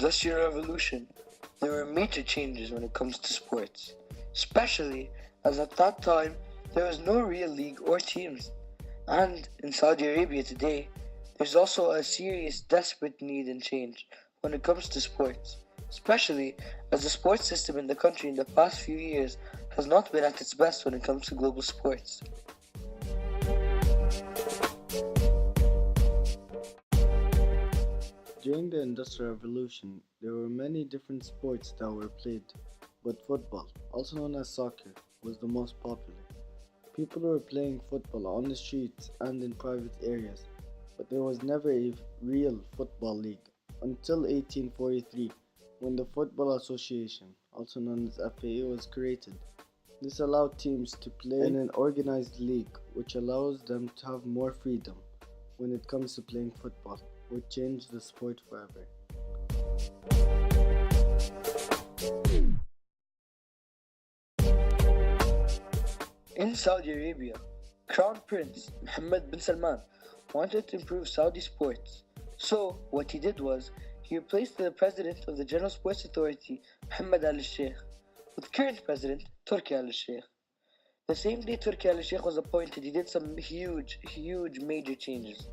Industrial Revolution, there were major changes when it comes to sports, especially as at that time there was no real league or teams. And in Saudi Arabia today, there's also a serious, desperate need and change when it comes to sports, especially as the sports system in the country in the past few years has not been at its best when it comes to global sports. During the Industrial Revolution, there were many different sports that were played, but football, also known as soccer, was the most popular. People were playing football on the streets and in private areas, but there was never a real football league until 1843 when the Football Association, also known as FA, was created. This allowed teams to play in an organized league, which allows them to have more freedom when it comes to playing football, which changed the sport forever. In Saudi Arabia, Crown Prince Mohammed bin Salman wanted to improve Saudi sports. So, what he did was, he replaced the president of the General Sports Authority, Mohammed Al Sheikh, with current president, Turki Al Sheikh. The same day Turki Al Sheikh was appointed, he did some huge major changes.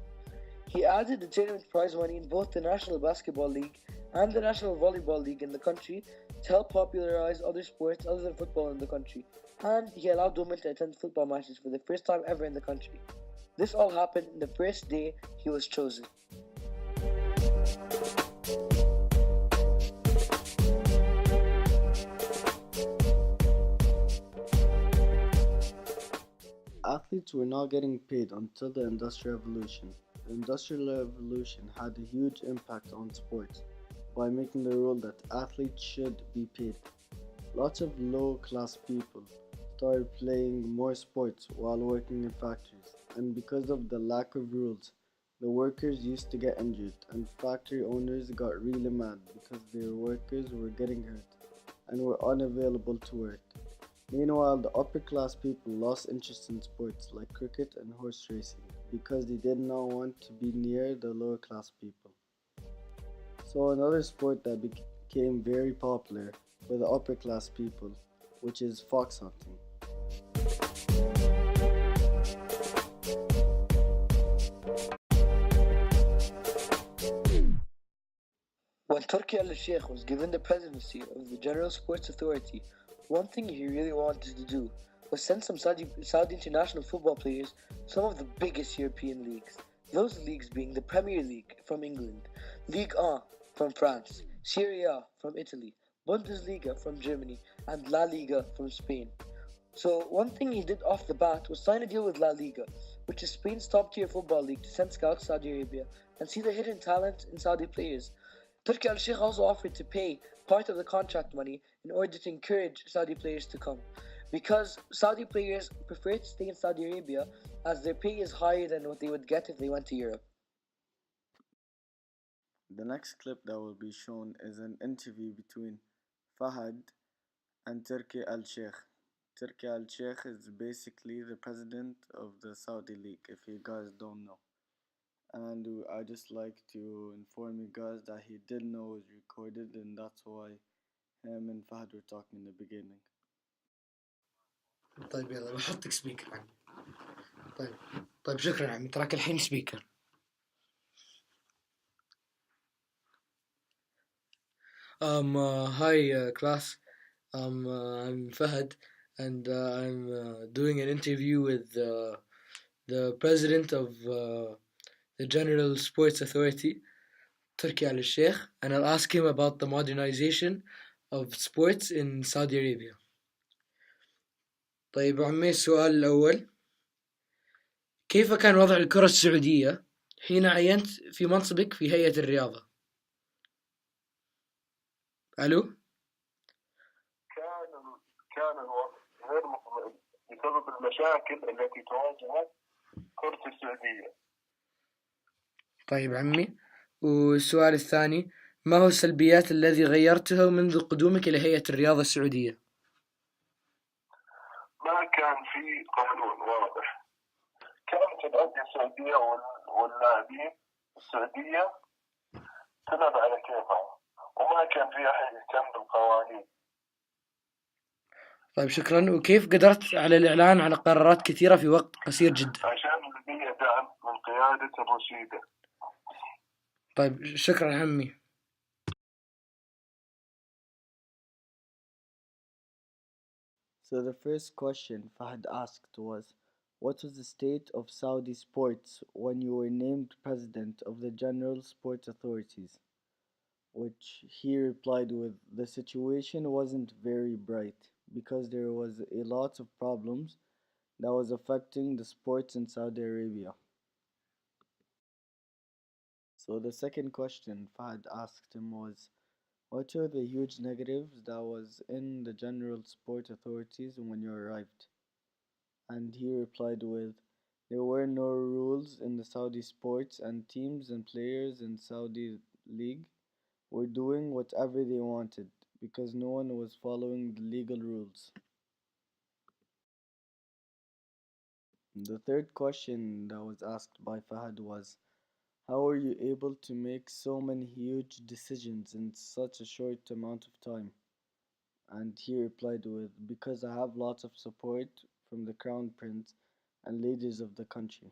He added the tournament prize money in both the National Basketball League and the National Volleyball League in the country to help popularize other sports other than football in the country. And he allowed women to attend football matches for the first time ever in the country. This all happened the first day he was chosen. Athletes were not getting paid until the Industrial Revolution. The Industrial Revolution had a huge impact on sports by making the rule that athletes should be paid. Lots of low-class people started playing more sports while working in factories, and because of the lack of rules, the workers used to get injured, and factory owners got really mad because their workers were getting hurt and were unavailable to work. Meanwhile, the upper class people lost interest in sports like cricket and horse racing because they did not want to be near the lower class people. So another sport that became very popular for the upper class people, which is fox hunting. When Turki Al Sheikh was given the presidency of the General Sports Authority, one thing he really wanted to do was send some Saudi international football players to some of the biggest European leagues. Those leagues being the Premier League from England, Ligue 1 from France, Serie A from Italy, Bundesliga from Germany, and La Liga from Spain. So one thing he did off the bat was sign a deal with La Liga, which is Spain's top-tier football league, to send scouts to Saudi Arabia and see the hidden talent in Saudi players. Turki Al Sheikh also offered to pay part of the contract money in order to encourage Saudi players to come, because Saudi players prefer to stay in Saudi Arabia as their pay is higher than what they would get if they went to Europe. The next clip that will be shown is an interview between Fahad and Turki Al Sheikh. Turki Al Sheikh is basically the president of the Saudi League, if you guys don't know. And I just like to inform you guys that he didn't know it was recorded, and that's why him and Fahad were talking in the beginning. طيب يلا بحطك سبيكر عمي. طيب شكرا عمي، تراك الحين سبيكر. Hi class. I'm Fahad, and I'm doing an interview with the president of the General Sports Authority, Turki Al Sheikh, and I'll ask him about the modernization of sports in Saudi Arabia. طيب عمي، السؤال الأول: كيف كان وضع الكرة السعودية حين عينت في منصبك في هيئة الرياضة؟ ألو؟ كان الوضع غير مطمئن بسبب المشاكل التي تواجهت كرة السعودية. طيب عمي، والسؤال الثاني: ما هو السلبيات الذي غيرتها منذ قدومك إلى هيئة الرياضة السعودية؟ ما كان في قانون واضح. كانت الأندية السعودية واللاعبين السعودية تلعب على كيفها، وما كان في أحد يهتم بالقوانين. طيب شكرا. وكيف قدرت على الإعلان على قرارات كثيرة في وقت قصير جدا؟ عشان لدي دعم من قيادة الرشيدة. طيب شكرا عمي. So the first question Fahad asked was, what was the state of Saudi sports when you were named president of the General Sports Authorities? Which he replied with, the situation wasn't very bright because there was a lot of problems that was affecting the sports in Saudi Arabia. So the second question Fahad asked him was, what are the huge negatives that was in the General Sport Authorities when you arrived? And he replied with, there were no rules in the Saudi sports and teams and players in Saudi league were doing whatever they wanted because no one was following the legal rules. The third question that was asked by Fahad was, how are you able to make so many huge decisions in such a short amount of time? And he replied with, because I have lots of support from the crown prince and leaders of the country.